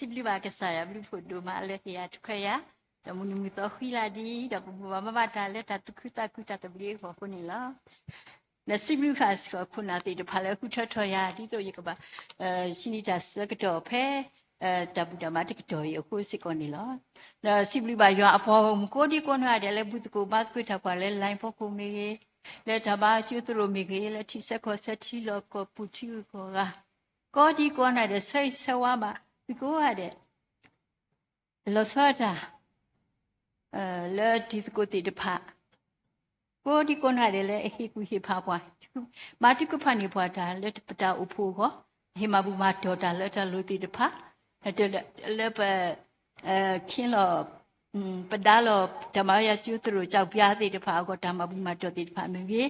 sibli ba ke saya bli fodo ma le ya tukaya da munu mi to khila di da bu ba ma ta le ta tukuta kuta ta bli ko ko ni la na sibli khas ko kuna ti de phale khu thot thot ya di to ye ka ba shini ta sa ka to phe ta bu da ma ti ka to ye ko si ko ni la na sibli ba yo apo ko di ko na de le bu ko ba ku ta kwa le line fo ko me le ta ba chu tu ro mi ke le ti sa ko sa ti lo ko pu ti ko ga ko di ko na de sai sa wa ma ko ha de lo sa ta le ti ko ti de pha ko di ko na de le hi ku hi pha pwa ma ti ku pha ni pwa ta le ta u phu ko hi ma bu ma do ta le ta lo ti de pha le pa khin loปดาลธรรมะจุตรุเจ้าพญาติตภาก็ธรรมะบุมาตติตภามี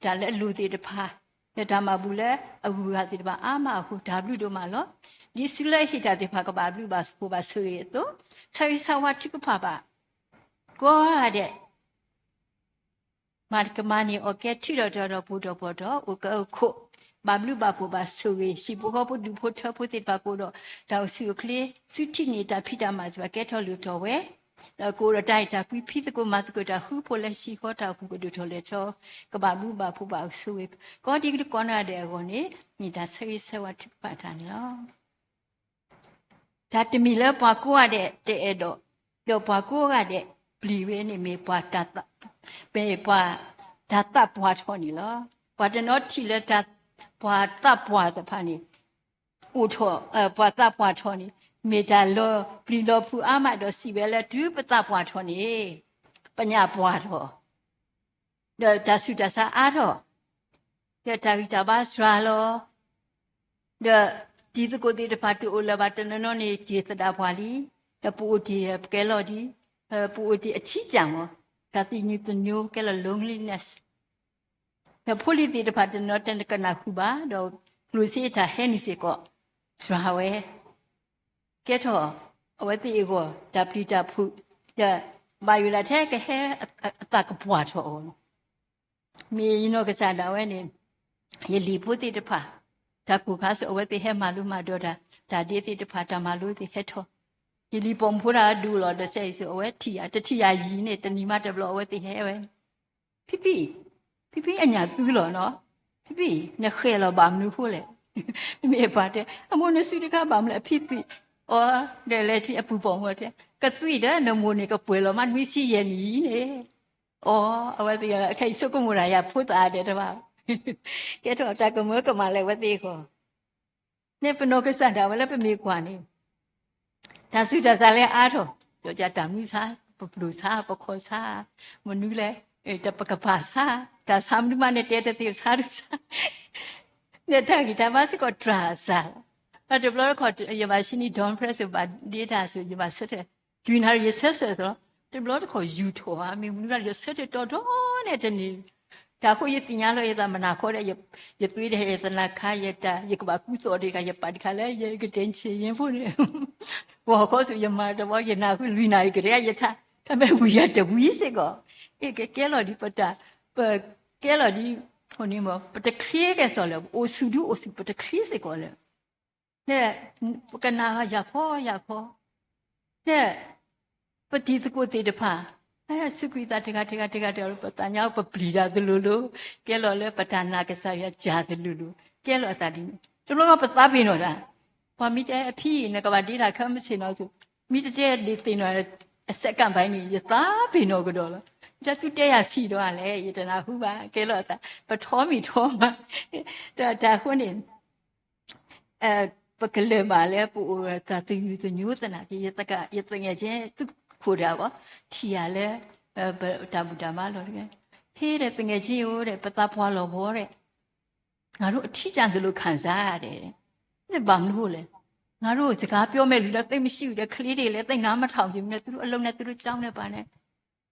ดาและลูติตภาและธรรมะบุและอหุหติตภาอามาหุดาบลุโดมาลดิสุเลหิตติภาก็บาบลุบาสโคบาสุเยโตใช้สวัสดิกภาพก็อะเดมาร์กมานีโอเคที่เราพูดพอดโอเคโอโคบาบลุบาโคบาสุเยสิบุกบุดูพุทธพุทธิภาโกโดดาวสุคลีสุทินีตาพิดามาจวะแกทอลุโตเวကိုရတိုက်တာကွီဖိစကိုမတ်ကိုတာဟူပိုလက်ရှိခေါ်တာဘူးကိုတို့လေတော့ကဘာဘူးဘာဖူပါဆူကောဒီကကောနာတဲ့ကောနေမိတာဆေးဆေဝတ်ပါတာနော်ဒါတမီလဲပွားကိုရတဲ့တဲ့တော့ပွားကိုရတဲ့ဘလီဝဲနေမေပွားတတ်ပေပွားဓာတ်ပွားထော်နီလောပွားတဲ့နော်ချီလဲဓာတ်ပွားတပ်ပွားတဲ့ဖာနေဥထောပွားတပ်ပွားထော်နီမေတ္တာလောပလီလောဖူအာမတော်စီပဲလဲဒုပတပွားထော်နေပညာပွားတော်ဒါစုတဆာအားတော်တာဝိတာပါစရာလောဒီတကိုတိတပတ်တူလဘတနနောနေကျေသတာပွားလီတပူတီကဲလော်ဒီပူတီအချီကြံမောဒါတိညတညိုကဲလော် loneliness ဖိုလီတိတပတ်တနောတန်ကနာခုပါတော့လူစီတာဟဲနီစီကောစရာဝဲကဲတော့အဝတိကိုဒါပလီတာဖုဒါဘာယူလာတဲ့ကဟဲအတကပွားတော့မီယနောကစားတာဝဲနေယလီပုတိတဖာဒါကူခါဆိုအဝတိဟဲမာလူမာတော့ဒါဒီတိတဖာတမလူတိဟဲတော့ယလီပုံဖူရာဒူလောတဆိတ်ဆိုအဝတိရတတိယရီနေတဏီမတဘလောအဝတိဟဲဝဲဖိအညာသူးလောနော်ဖိနခဲလောဘာမနူဖို့လေမေပါတဲ့အမနစုတကဘာမလဲဖိเดลที่อปุปองว่าก็ตุ้ยเด้อนโมนี่ก็ป่วยแล้วมันมีสิเยนี่เนี่ยเอาไว้ติใครสุกมุรายาพูดตาเด้อบ่าแกถอดตากมือก็มาเลยว่าติก็เนี่ยปนกษัตริย์ดาวแล้วไปมีกว่านี่ดาสุดาซาเลยอาโถโยจะตามุซาปปลุซาปขอซามนุแลจะปกภาษาดาสามดิมาเนี่ยเตติซาดุซาเนี่ยถ้ากิตามาสิก็ตราซาแต่บล็อกเขาอย่ามาชินีดอนเพรสแบบดีด้าสุดอย่ามาเสร็จดูน่าจะเสร็จแล้วแต่บล็อกเขายูทัวมีมันก็จะเสร็จตัวเนี่ยจะนี่แต่เขาอย่าตีนี้เลยแต่มันน่าเขาได้อย่าตุยได้แต่น่าขายอย่าก็แบบกู้ตัวดีกันอย่าปัดขายเลยอย่าก็เจนเชียงพูดเลยว่าเขาสุดอย่ามาแต่ว่าอย่าน่าเขาลุยน่าก็ได้อย่าช้าทำไมวิ่งจะวิ่งสิก็แกเราดีปะจ๊ะแกเราดีคนนี้มั้งปะตะเคลียร์กันสอนเลยโอสุปะตะเคลียร์สิก่อนเลยเนี่ยปนาอยากพอเนี่ยปฏิสกุติตภาสุกิตาเทกาเดอปตาญาปปลีดาตลุแกลอเลปทานากษายจาตลุแกลอตาดิตลุก็ปตาบิโนดาพอมีแต่พี่เนี่ยก็ว่าดีดาคัมสินอสุมีแต่ดิติโนเซกันไปนี่ยตาบิโนก็ดอลจะตุเตยสีดออะไรยตนาหูบาแกลอตาปทอมีทอมาดาคนนี่ปกเลมาแล้วปูตาตึงอยู่ตัวยูตนะที่ตะกะยตงเจตุคูดาบ่ที่ยาแล้วตาบุดามาแล้วเนี่ยเฮ้တဲ့ตงเจโอတဲ့ปตาพွားလောဘောတဲ့ငါတို့အထီးကျန်တယ်လို့ခံစားရတယ်တဲ့ဘာမလို့လဲငါတို့စကားပြောမဲ့လူလည်းသိမရှိဘူးတဲ့ကလေးတွေလည်းသိနားမထောင်ကြဘူးနဲ့သူတို့အလုံးနဲ့သူတို့ကြောင်းနေပါနဲ့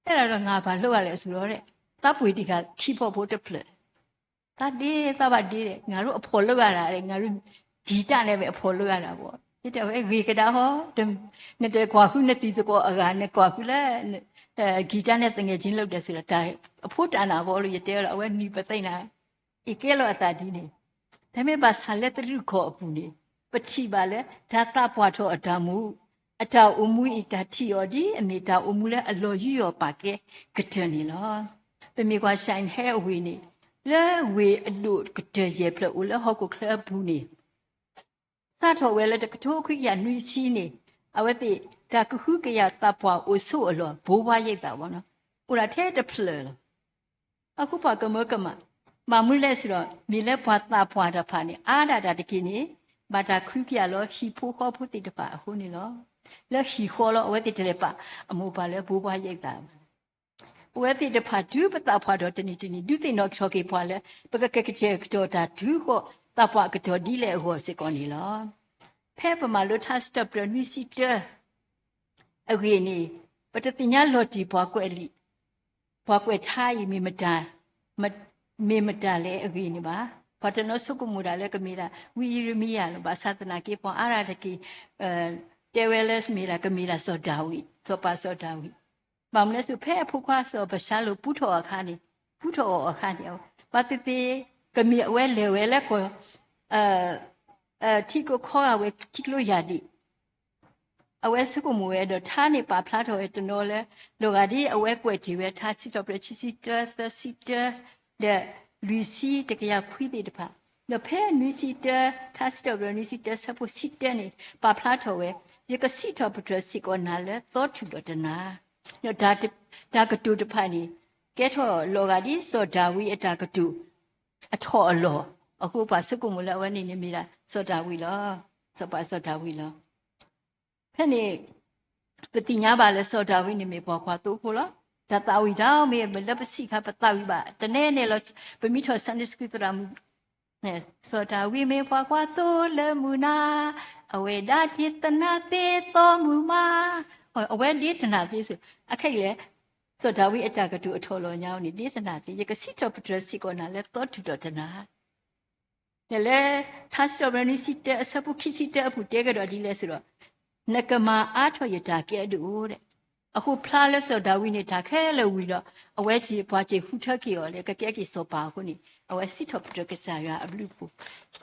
အဲ့ဒါတော့ငါဘာလုပ်ရလဲဆိုတော့တဲ့တပ်ပွေတီကခီဖို့တဲ့ဖလက်တတ်ဒီသဘာဒီတဲ့ငါတို့အဖော်လုပ်ရတာတဲ့ငါတို့ဂီတနဲ့ပဲအဖော်လုပ်ရတာပေါ့ဒီတော့ဝေကတာဟောနဲ့တဲ့ကွာခုနဲ့တီစကောအကနဲ့ကွာခုလဲဂီတနဲ့တငယ်ချင်းလုပ်တယ်ဆိုတော့ဒါအဖို့တန်တာပေါ့လို့ရတဲ့တော့အဝဲနီပသိမ့်တာဧကဲလောအတာဒီနေဒါပေမဲ့ပါဆာလက်တလူခေါ်အပူနေ ပတိပါလေဒါသပွားထောအတမှုအတာအမှုဣတတိယောဒီအမေတာအမှုလဲအလောယူယောပါကဲကတနေလောပမေကွာဆိုင်ဟဲအဝေနေလဲဝေအလို့ကတရေဖလို့လဲဟောက်ကိုခလဘူးနေစထောဝဲလဲတကထိုးခွိရနွီစီနေအဝဲတိဒါကခုကရတပွားအိုဆုအလောဘိုးဘွားရိတ်တာဘောနော်ဥရာထဲတဖလလောအခုပါကမကမမမှုလဲဆိုတော့မြေလဲဘွားတာဘွားတဖာနေအားဒါတကိနေဘာတာခွိကရလောဟီဖိုခေါ်ဖို့တိတဖာအခုနေလောလဲဟီခေါ်လောအဝဲတိတလေပါအမိုးပါလဲဘိုးဘွားရိတ်တာဝဲတိတဖာဒူပတာဖွာတော့တနီဒူတင်တော့ချောကေဖွာလဲပကကကချေကတော့တာဒူကိုတပွားကတော့ဒီလေဟောစကောနီလောဖဲပမာလို့ထတ်စတပရနီစီတအဝေနေပတတိညာလော်တီဘွားကွဲလီဘွားကွဲထားရီမေမတာလဲအဝေနေပါဘာတနောစုကမူတာလဲကမီတာဝီရမီယာလောဘာသနာကေပွားအရာတကီတဲဝဲလက်မီရာကမီရာစောဒါဝီစောပါစောဒါဝီဘာမလဲဆိုဖဲဖုခွားစောပရှာလို့ပူထော်အခါနေပူထော်အခါနေဘာတတိကမီအဝဲလေဝဲလဲကိုတီကိုခေါ်အဝဲတီလို့ရသည်အဝဲစကုမူရဲ့တော့ထားနေပါဖလားထော်ရဲ့တနော်လဲလောကဒီအဝဲကွက်ကြီးပဲထားချစ်တော့ပြချစ်စီတသစီတတဲ့လူစီတကရခွေးတဲ့တဖာနဖဲနွီစီတထားစတော့ပြနွီစီတဆပ်စီတနေပါဖလားထော်ဝဲရကစီတော့ပထစီကောနာလဲသောချူတော့တနာနော်ဒါကတူတဖာနေကဲထော်လောကဒီစောဒါဝီအတာကတူအထော်အလောအခုပါစကုမူလဲဝဲနေနေမိတာစောဒါဝီလောစောပါစောဒါဝီလောဖဲနေပတိညာပါလဲစောဒါဝိနေမေပေါ်ခွာတူခိုလားဒါတာဝိဒါမေမလပစီခပတာဝိပါတနေနေလောပမိထောစန်ဒစ်ကတရာမနဲစောဒါဝိမေပေါ်ခွာတူလမူနာအဝေဒတိတနာတေသောမူမာအဝေဒီတနာပြေဆိုအခက်လေစောဒါဝိအတကတူအထော်လောညောင်းနေဒီတနာတေရကစီတော့ပထစီကောနာလဲသောတူတော်တနာလေသာစတော်ဘရနီစီတဲ့အစပုခိစီတဲ့အဖူတဲကတော့ဒီလဲဆိုတော့နကမာအားထော်ရတာကဲတူတဲ့အခုဖလားလဲစောဒါဝိနေတာခဲလဲဝီတော့အဝဲကြီးပွားကြီးဟူထက်ကြီးရောလေကဲကြီးစောပါခုနေအဝဲစီတော့ပတကစားရအဘလူပူ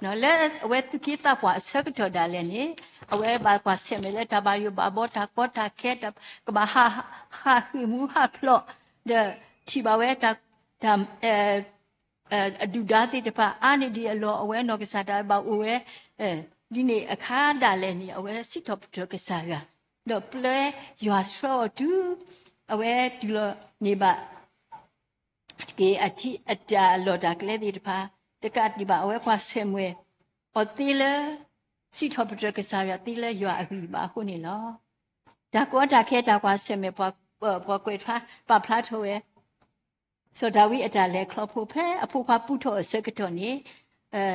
နော်လဲအဝဲသူကိတာပွားအစကတော်ဒါလဲနေအဝဲဘာပွားဆက်မလဲတဘာယဘာဘောတာကောတာခဲတကဘာဟာဟီမူဟာဖလော့တဲ့ချီပါဝဲတာအဒူဒါတိတပါအာနေဒီအလောအဝဲနော်ကစားတာဘာအဝဲဒီနေ့အခါဒါလည်းနေအဝဲစစ်တော့ကစားရတော့ပလဲရွာဆော့တူအဝဲဒီလိုနေပါကေအချီအတာလော်တာကလေးဒီတပါတကတ်ဒီပါအဝဲခွာဆဲမွေအတီလစစ်တော့ကစားရတီလရွာအပြီပါခုနေလောဒါကောတာခဲတာကွာဆဲမွေပွားကွေဖာပဖလာထိုးရဲ့ဆိုဒါဝိအတာလဲခလဖို့ဖဲအဖို့ခွာပုထောစကတော်နေ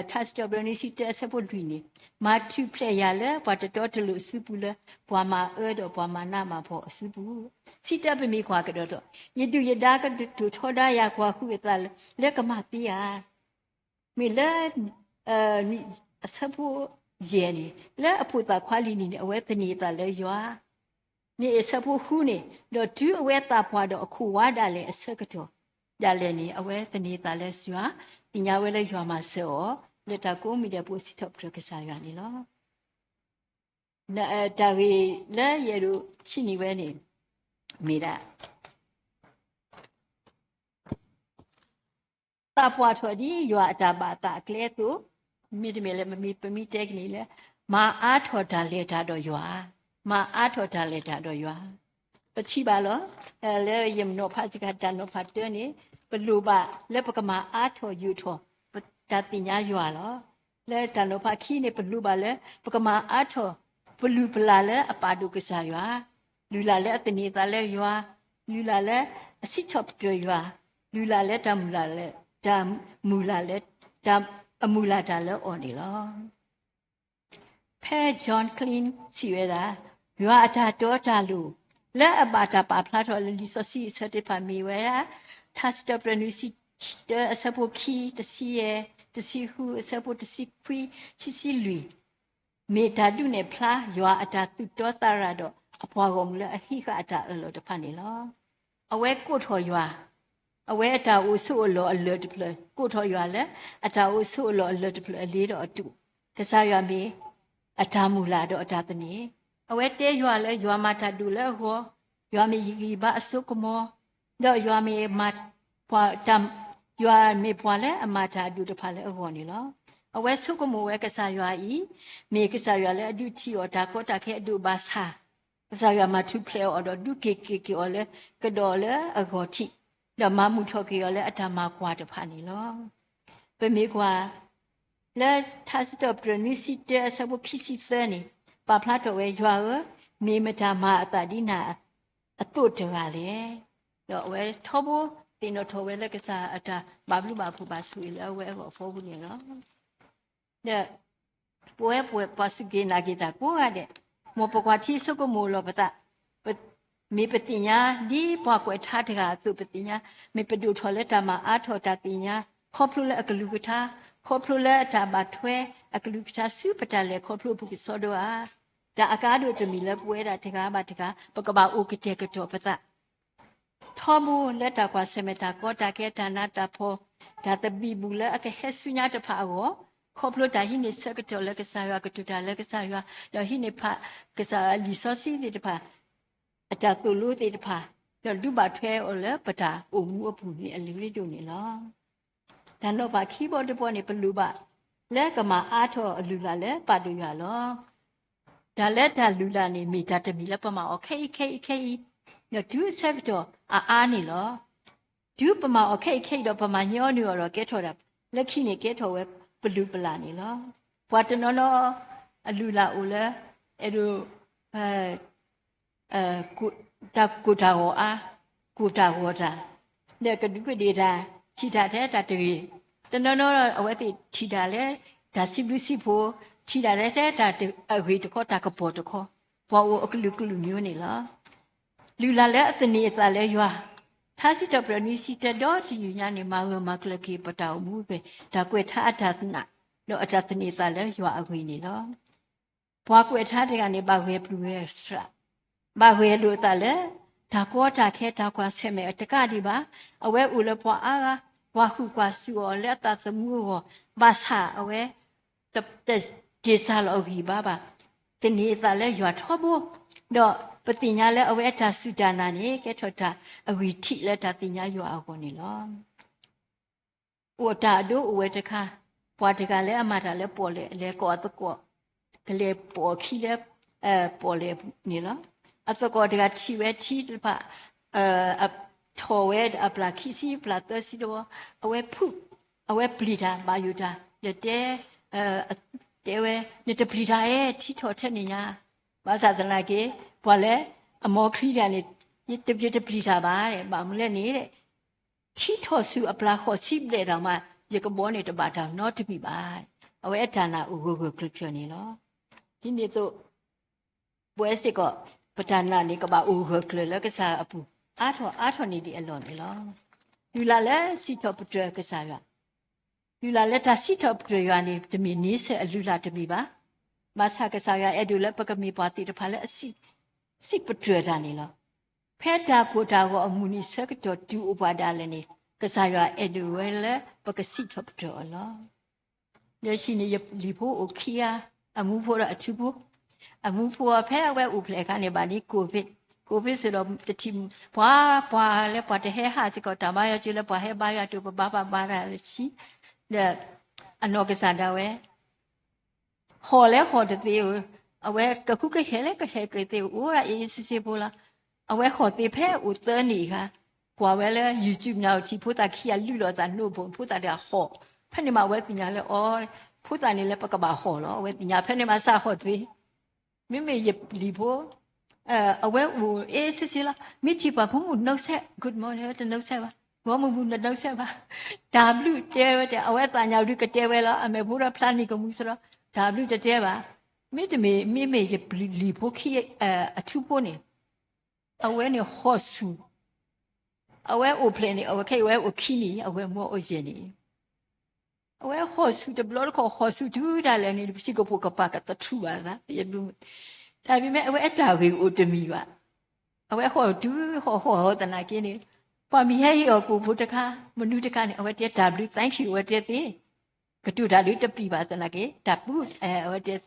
ทัสจอบรนิสิเตสปุดุนีมาทุเพลยาเลปะตอตลุสุปุเลบวามาดอบวามานามาพอสุปุสิตะปมีควากะดอยตุยดากะตุทอดายาควาคุเอตาเลกะมาติยามีเลสปุเยนีเลอปุตาควาลีนีอเวตนีตาเลยัวนี่สปุฮูนี่ดอตุอเวตาพวาดออคูวาดาเลอสกะตอดาเลนีอเวตนีตาเลยัวပညာဝဲလဲရွာမှာစေောလက်တာကိုမိတဲ့ပိုစီတော့ပြကစားရနေလောဒါရီလဲရတို့ရှိနေပဲနေမိတာတာပွားထော်ဒီရွာအတာပါတာကလေးသူမိတမေလဲမမီပမိတက်ကနေလဲမာအားထော်တာလေတာတော့ရွာမာအားထော်တာလေတာတော့ရွာပချိပါလောလဲယမနောဖာချကတန်နောဖာတဲနေပလူပါလက်ပကမာအားထော်ယူထော်ဒါတင်ညာရွာလောလဲတန်လောဖခီနေပလူပါလဲပကမာအားထော်ပလူပလာလဲအပါဒုကစားရွာလူလာလဲအတနေတာလဲရွာလူလာလဲအစစ်ချပ်တွေရွာလူလာလဲတမူလာလဲတမူလာလဲတအမူလာတာလဲအော်နေလောဖဲဂျွန်ကလင်းစီဝဲတာရွာအတာတော်တာလူလဲအပါတာပါဖလာထော်လီဆိုစီစတဲ့ဖာမီဝဲทัสตปรนุสิเตอสะโพคีตะซีเอตะซีฮูสะโพตะซีควีชิซิลุยเมตาดุเนพลายัวอะตาตุตอตาราดออพวากอมเลอหิกะอะตาอโลตะพะเนลออเวกุทอยัวอเวอะตาอุสุอโลอเลตะเพลกุทอยัวเลอะตาอุสุอโลอเลตะเพลอเลดออตุกะซายัวเม အထာမူလာတော့အထာတနေအဝဲတဲရွာလဲရွာမထတူလဲဟောရွာမီကြီးဘာအစုကမောတော့ရွာမီမဖွာတမ်ရွာမီဖွာလဲအမထတူတဖာလဲဟောနေလောအဝဲစုကမောဝဲကစားရွာဤမေကစားရွာလဲအဒုချီော်ဒါကောတာခဲအဒုဘာသာကစားရွာမထုဖလဲော်တော့ဒုကေကေော်လဲကတော်လဲအခေါ်တိတော့မမှုထော်ကေော်လဲအထာမကွာတဖာနေလောပမေကွာလဲထားစတော့ပရနိစီတဲဆဘခိစီသနေပါဖလာတော်ဝဲရွာမေမတာမအတဒီနာအတုတကလေတော့ဝဲထောဖို့တင်တော့ထောဝဲလက်ကစားအတာဘာဘလူဘာဖူပါဆွေလဲဝဲဟောဖို့ဘူးနေနော်တဲ့ပွဲပါစကေနာဂီတာကိုရတဲ့မောပကွာတိစကမိုလောပတာမေပတိညာဒီပွားကွယ်ထားတကသူပတိညာမေပဒုထောလက်တာမှာအာထောတာတိညာခေါပလူလက်အကလူကထားခေါပလူလက်အတာဘာထွဲအကလူကထားစုပတလည်းခေါပလူပုကစောတော့ဒါအကားတို့တမီလက်ပွဲတာတကားပါတကားပကဘာအိုကတဲ့ကတော့ပတာထောမူလက်တာကွာစမတာကောတာကေတာနာတာဖောဒါတဘီဘူးလက်အကဟဲဆုညာတဖာကိုခေါပလို့တာဟိနေစကတော်လက်ကစားရကတူတာလက်ကစားရတော့ဟိနေဖကစားလီဆောစီနေတဖာအတာတူလို့တေတဖာတော့လူပါထွဲအော်လဲပတာအုံမှုအပူနေအလူလေးတို့နေလောဒါတော့ပါခီးဘောတပေါ်နေဘလူပါလက်ကမှာအားထောအလူလာလဲပါတူရလောဒါလက်ဒါလူလာနေမိတာတမီလက်ပမာโอเคတော့ဒုဆက်တော့အားနေလောဒုပမာโอเคတော့ပမာညောနေရောကဲထော်တာလက်ခိနေကဲထော်ဝဲဘလူပလာနေလောဘွာတနော်နော်အလူလာဦးလဲအဲ့တို့ကုတာကုတာဟောအားကုတာဟောတာလက်ကဒုကဒေတာချီတာတဲ့တတူတနော်နော်အဝဲတိချီတာလဲဒါစီဘလူစီဖို့ချီတာတဲ့တာအဝေတခေါ်တာကပေါ်တခေါ်ဘွာဦးအကလူကလူမျိုးနေလားလူလာလဲအသနေအသာလဲရွာထားစီတော့ပရနီစီတတော့ဒီညာနေမှာငမကလကေပတောက်မှုပဲဒါကွယ်ထားအတာနာတော့အတာသနေသာလဲရွာအခွေနေလောဘွားကွယ်ထားတဲ့ကနေပါဝဲပလူရဲစရာပါဝဲလို့တာလဲဒါကောတာခဲတာကွာဆဲမဲတကဒီပါအဝဲဦးလဘွားအားဘွားခုကွာစူော်လက်တာသမှုဟောဘာသာအဝဲတဲ့ဒီစားလို့ဒီပါတနေသာလဲရွာထောဖို့တော့ပတိညာလဲအဝဲတာစုဒါနာနေကဲထောတာအဝီထိလက်တာတိညာရွာအောနေလောဥတာတို့အဝဲတခါဘွားတကလဲအမတာလဲပေါ်လဲလဲကောတကောကလေးပေါ်ခီလဲပေါ်လဲနေလောအတကောတကချီဝဲချီတပါထောဝဲအပလာခီစီပလာတစီတော့အဝဲဖုအဝဲပလီတာဘာယူတာတဲဝဲနေတပလီတာရဲ့ချီထောထက်နေညာဘာသာတနာကေဘာလဲအမောခရီးတာနေတပြတပလီတာပါတဲ့ဘာမလဲနေတဲ့ချီထောစုအပလာခေါ်စီးတဲ့တော့မှရကဘောနေတပါတာတော့တပြီပါအဝဲအထာနာဥကိုကလပြနေလောဒီနေ့တော့ပွဲစစ်ကပတနာနေကပါဥကိုကလကစားအပူအားထောနေဒီအလွန်နေလောလူလာလဲစီထောပတကစားရလူလာလက်တာစီထောပတရနေတမီနေဆက်အလူလာတမီပါမဆာကစားရအဲ့ဒူလဲပကမီပါတီတဖာလဲအစီပတရတာနေလောဖဲတာကိုတာကိုအမှုနီဆက်ကတော့ဒူဥပါဒါလည်းနေကစားရအဲ့ဒူဝဲလဲပကစီထောပတရလောလက်ရှိနေလီဖို့အိုခီယာအမှုဖို့ရအချူဖို့အမှုဖို့ဖဲဝဲဥပလေကနေပါဒီကိုဗစ်ဆိုတော့တတိဘွာလဲပွားတဲ့ဟဲဟာစီကတမရချီလဲပွားဟဲဘာရတူဘာရရှိတဲ့အနောကစားတာဝဲဟောလဲဟောတဲ့တေအဝဲကခုကဟဲလဲကဟဲကတေဦးရအေးစစ်စစ်ပို့လားအဝဲဟောတေဖဲဦးတန်းနေခါဘွာဝဲလဲ YouTube နောက်ချီဖို့တာခီရလူလောတာနှုတ်ဖို့ဖို့တာတဲ့ဟောဖက်နေမှာဝဲပညာလဲအော်ဖို့တာနေလဲပကပါဟောလောဝဲပညာဖက်နေမှာစဟောတွေမိမေရလီဖို့အဝဲဦးအေးစစ်စစ်လားမိချီပါဘုံနှုတ်ဆက် good morning တဲ့နှုတ်ဆက်ပါဘောမဘူးနှုတ်ဆက်ပါ W တဲတဲ့အဝဲတညာလူကတဲဝဲလားအမေဘုရားဖလာနေကမှုဆိုတော့ W တဲပါမိတမေမိရလီဖို့ခီအထူးဖို့နေအဝဲနေဟော့ဆူအဝဲအိုပလန်နေအဝဲခေဝဲအိုခီနီအဝဲမောအိုရင်နေအဝဲဟော့ဆူတဘလော့ခေါ်ဟော့ဆူဒူဒါလည်းနေရှိကဖို့ကပါကတထူပါလားရလူဒါပေမဲ့အဝဲအတာဝေအိုတမီပါအဝဲဟော့ဒူဟောတနာကင်းနေပါမီဟဲရောကိုဘုတခါမနုတခါနေအဝဲတဲ့ W thank you ဝဲတဲ့ကတူဒါလူတပြီပါတနာကေတပူအဝဲတဲ့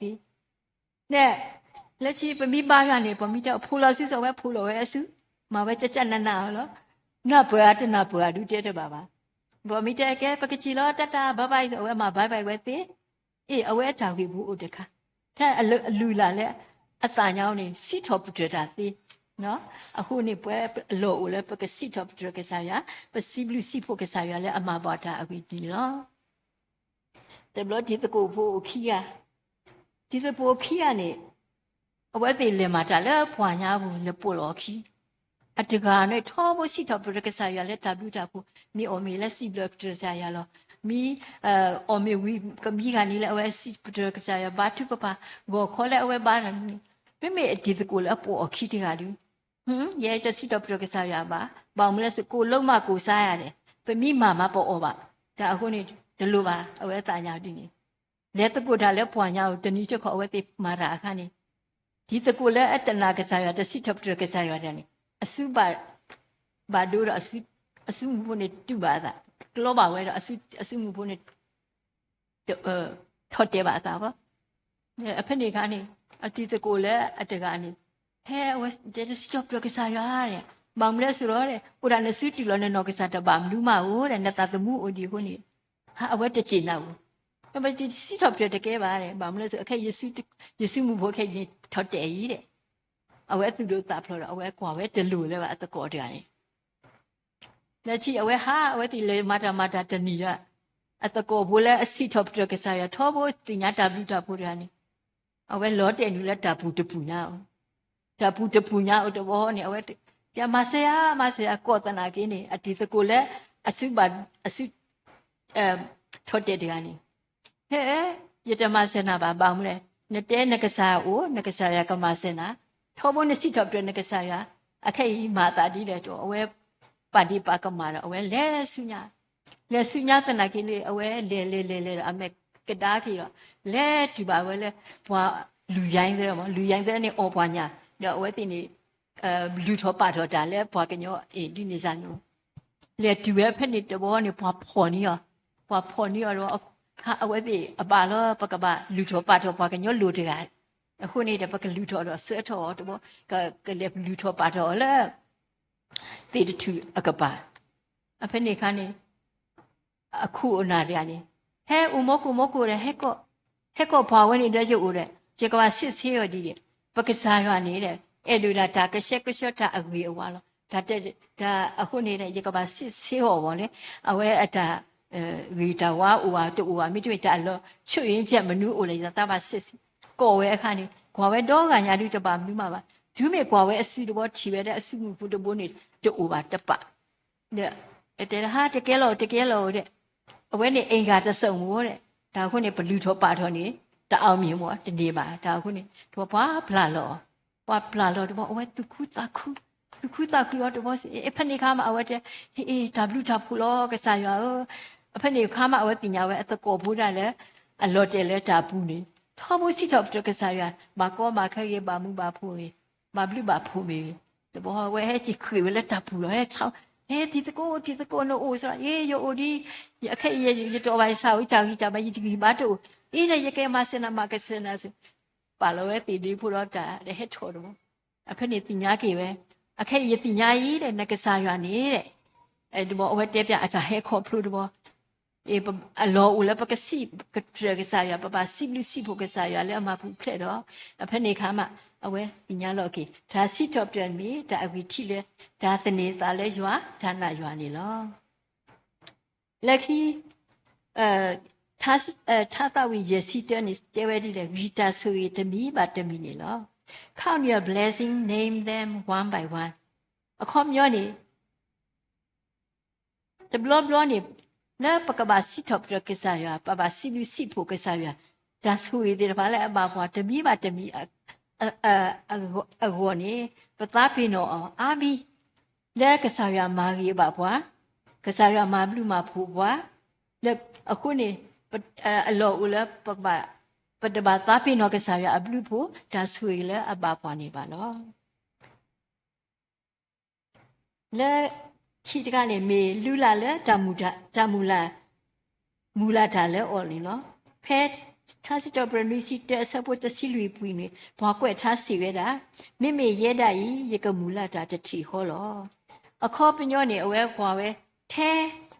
네 레치 범미 바야네 범미다 폴라스 서왜 폴로에스 마왜 짜짜나나로 나 보야데 나 보야도 되게 봐봐 범미다 게 빠키치로 따따 바바이 서왜 마 바이바이 왜때 이 어왜 자기 부 오데카 다 알루라레 아사냐오니 시토프드다티နော်အခုနေပွဲလို့လေပကစီတော့ပကစားရပစီဘလူစီဖို့ကစားရလေအမဘာတာအကွီဒီနော်တဘလဒီတကိုဖို့ခီယာဒီတပိုခီယာနေအဝဲသေးလေမာတာလေဖွာညာဘူးလေပို့လို့ခီအတကာနဲ့ထောဖို့စီတော့ပကစားရလေတဘလူတာဖို့မီအိုမီလက်စီဘလပကစားရလောမီအော်မီဝီကမီကနေလေအဝဲစီပကစားရဘာတုပပါဂေါ်ခေါ်လေအဝဲဘာနမိမိဒီတကိုလေပို့ခီတကလူရဲတစီတော့ပကစားရပါဘောင်မလဲစကိုလုံးမကိုစားရတယ်ပမိမာမပေါ်အောပါဒါအခုနေဒီလိုပါအဝဲတာညာတူနေလက်တကိုဒါလည်းပွာညာကိုတနည်းချက်ခေါ်အဝဲတိမာရာအခါနေဒီတကိုလည်းအတနာကစားရတစီတော့ပကစားရတယ်နေအစုပါဘာဒိုရအစုမှုနေတူပါတာကလောပါဝဲတော့အစုမှုဖို့နေထော်တယ်ပါတာပေါ့အဖက်နေကနေအတီတကိုလည်းအတကနေဟဲဝက်တဲ့စတော့ပကစားရတယ်ဘာမလဲဆိုတော့တဲ့ဥရနစုတီလောနဲ့နောကစားတပါမလူမဟုတ်တဲ့နတသမုအိုဒီခုနေဟာအဝဲတချင်တော့ဘူးဘာဒီစီတော့ပြတဲ့ကဲပါတယ်ဘာမလဲဆိုအခက်ယေစုမှုဖို့ခက်ကြီးထော်တယ်ကြီးတဲ့အဝဲသူတို့တာဖလို့တော့အဝဲကွာဝဲတလူလဲပါအတကောတကနေလက်ချီအဝဲဟာအဝဲတီလေမာတာတနီရအတကောဘူးလဲအစီတော့ပြကစားရထောဖို့တင်ညာတာဘူးတာဖို့တကနေအဝဲလောတဲ့နူလဲတာဘူးတပူညာတာဘူးတပူညာတော့ဘောနေအဝဲကျမဆရာကောတနာကင်းနေအဒီစကိုလဲအစုထော်တဲ့တကနေဟဲ့ယတမစနာပါပေါင်းမလဲနတဲနကစားအိုနကစားရကမစနာထောဘုန်စီထော်ပြနကစားရအခေမာတာဒီလေတော့အဝဲပါတိပါကမာတော့အဝဲလဲဆုညာတနာကင်းနေအဝဲလဲအမေကဒါခီတော့လဲဒီပါဝဲလဲဘွာလူရိုင်းတဲ့မလူရိုင်းတဲ့နေအော်ပွားညာတော့အဝဲတင်နေလူထောပါတော့ဒါလဲဘွာကညောဒီနေစားနိုလေဒီဝဲဖက်နေတဘောနေဘွာဖော်နေရောတော့ဟာအဝဲတိအပါလောပကပလူထောပါတော့ဘွာကညောလူတကအခုနေတဲ့ပကလူထောတော့ဆွဲထောတဘောကလေလူထောပါတော့လဲတေတတူအကပါအဖက်နေခါနေအခုအနာရနေဟဲဥမကိုရဟဲကောဘွာဝဲနေတဲ့ရုပ်ဦးတဲ့ကျေကဝစစ်ဆေးရဒီပကစားရနေတဲ့အဲ့လိုဒါကရှက်တာအငွေအဝါလောဒါအခုနေတဲ့ရေကပါစစ်ဆေးဟောပေါ့လေအဝဲအတာဝီတာဝါဥဝါတူဝါမိတွေ့တာလောချွရင်ချက်မနူးအိုလေတာပါစစ်ကော်ဝဲအခါနေကွာဝဲတော့ကညာလူတပါမနူးမှာပါဒူးမေကွာဝဲအစုတော့ချီပဲတဲ့အစုမှုဘုဒ္ဓဘုန်းနေတူဝါတပတဲ့တဲ့ဟာတကယ်လို့တဲ့အဝဲနေအင်္ဂါတဆုံမို့တဲ့ဒါခုနေဘလူထောပါထောနေတအောင်မြင်ပေါ့တနေ့ပါဒါခုနေတော့ဘာဖလာလောပွာပလာလို့တော့အဝဲသူခုသာခုတော့တော့အဖက်နေခါမှာအဝဲတဲ့ဟေး W တာဖူလောကစားရအဖက်နေခါမှာအဝဲတင်ညာဝဲအတကောဘူးတာလဲအလော်တယ်လဲတာဘူးနေထောဘူးစီတော့ကစားရမကောမခက်ရပါမှုပါဖို့မဘလူပါဖို့မေတော့ဝဲဟဲ့ချီခွေလဲတာဘူးလဲချောင်းဒီတကောနိုအိုဆိုရေယိုဒီအခက်ရတော့ပါစာဦးချာမကြီးဒီဘာတို့အေးလေရကဲမစနာမကစနာစပါလောတီဒီဖူတော့တာတဲ့ဟဲ့ထော်တော့အဖက်နေတင်ညာကေပဲအခက်ရတင်ညာကြီးတဲ့နကစားရနေတဲ့ဒီဘောအဝဲတဲပြအတာဟဲခေါ်ဖလို့တော့အလောဦးလည်းပကစီကစားရပပစီဘလူစီဖို့ကစားရလည်းအမဖူဖလက်တော့အဖက်နေခါမှာအဝဲတင်ညာလောကေဒါစီတော့ပြန်ပြီဒါအဝီထီလဲဒါသနေတာလဲရွာဒါနာရွာနေလောလက်ခီ他到位也是的，你这位的人，为他所以的米把的米了。Count your blessing, name them one by one. 看有呢，这不呢，那不个把西头不个啥呀，把西路西铺个啥呀，他所以的话来把话的米把的米我呢，不打平了阿米，那个啥呀马给把话，个啥呀马不马铺话，那အခုနေအလောဦးလဲပတဘာတာပိနောကစားရအဘလူဖို့ဒါဆွေလဲအပါပွားနေပါနော်လဲချီတကနေမေလူလာလဲတမူလာမူလာတာလဲအော်လီနော်ဖဲ他是到不你是这啥不这西路不呢？包括他是为啦，妹妹也得一个木拉达这提好了。靠边呢，我话喂，他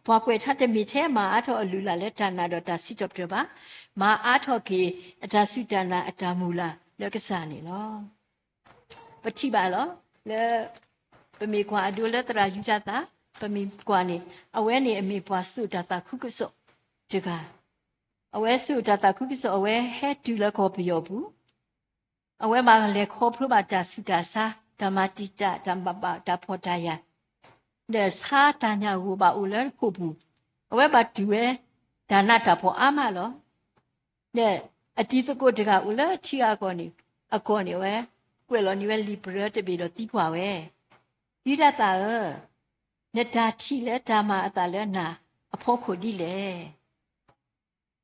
包括他的米他嘛，阿头路拉来谈那到他是到这吧，嘛阿头给他是谈那他木拉那个啥呢咯？不提吧咯？那不没关多了，当然有家的，不没关呢，我呢没把手家的苦个手，这个。awe su tata kukiso awe he tu la ko pyo bu awe ma le ko pru ba ta su ta sa tamati ta tambaba ta photaya de sa ta nya wu ba u le ko bu awe ba tu e dana ta pho ama lo de ati ko de ga u le thi a ko ni a ko ni we kwe lo ni we libre te bi lo ti phwa we yi da ta e ne ta thi le ta ma ata le na a pho ko di le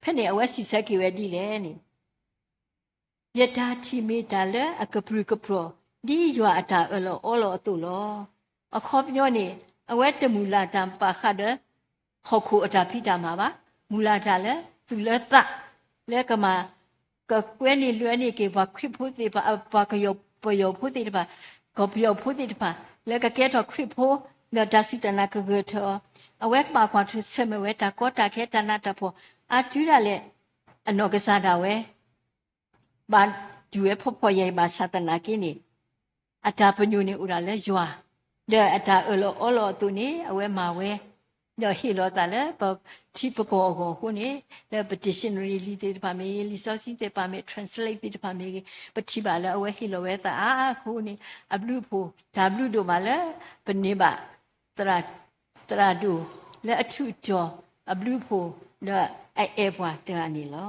ဖက်နေအဝက်စီဆက်ကေဝဲဒီလေနိယတာတီမီတာလေအကပရကပရဒီရွာအတာအလောအောလောတူလောအခေါ်ပြောနေအဝက်တမူလာတံပါခဒဟောခုအတာဖိတာမှာပါမူလာတာလေသူလေတလေကမာကကွဲနေလွဲနေကေဘာခရစ်ဖို့တေပါဘာကယောပယောဖို့တေပါကောပယောဖို့တေပါလေကကဲတော့ခရစ်ဖို့နော်ဒါစီတနာကကထောအဝက်မှာကွာထဆမဝဲတာကောတာခဲတနာတဖို့อาจูดาเลอนอกษาดาเวบาดูเอพพอเยบาสาตนากินี่อาตาปญูนี่อุราเลยัวเดอาตาอโลอโลตุนี่อเวมาเวเดฮิโลตาเลปทิปโกโกหุนี่เดปดิชันนารีลิเตปาเมลิซอซิเตปาเมทรานสเลทเตปาเมปทิบาเลอเวฮิโลเวตาหุนี่อับลูโพดาบลูโดมาเลปนิบะตราดูและอทุจออับลูโพเดไอเอฟว่าเตอันนี้ล้อ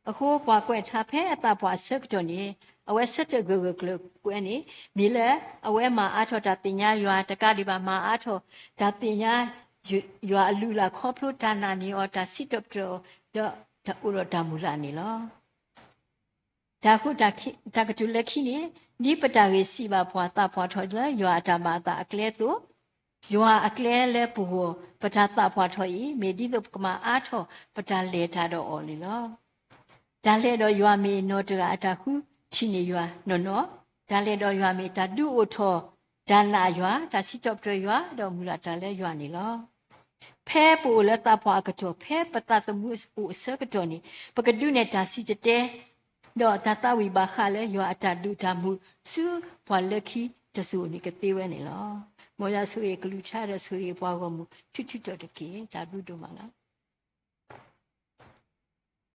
အခုပွားကွက်ထားဖဲအတာပွားဆက်ကြောနေအဝဲဆက်တဲ့ဂဂကလကွဲနေမိလဲအဝဲမှာအာထောတာတင်ညာရွာတကဒီပါမှာအာထောဒါတင်ညာရွာအလူလာခေါပလိုတာနာနီအော်တာစစ်တော့တော့ဒါဥရတာမူလာနေလောဒါခုဒါကတူလက်ခိနေဒီပတာရေစီပါပွားတာပွားထောလဲရွာတာမာတာအကလဲတူယောအကလဲလဲပူပတာတာဖွားထော်ဤမေဒီတုကမအားထော်ပတာလေထားတော့အော်လီလောဒါလဲတော့ယောမေနောတကအတခုချီနေယောနော်ဒါလဲတော့ယောမေတတူအိုထော်ဒါနာယောဒါစီတော့ပြယောတော့မူလာဒါလဲယောနေလောဖဲပူလက်တာဖွားကတော်ဖဲပတာသမှုပူအစကတော်နေပကဒုနဲ့ဒါစီတဲ့တော့တတဝိပါခလဲယောအတတူတာမှုစုဖွာလက်ခီတဆူနေကသေးဝဲနေလောမောရဆူရေကလူချရဆူရေပွားကမှုချွတ်ချွတ်တော့တကေဒါဘူးတို့မလား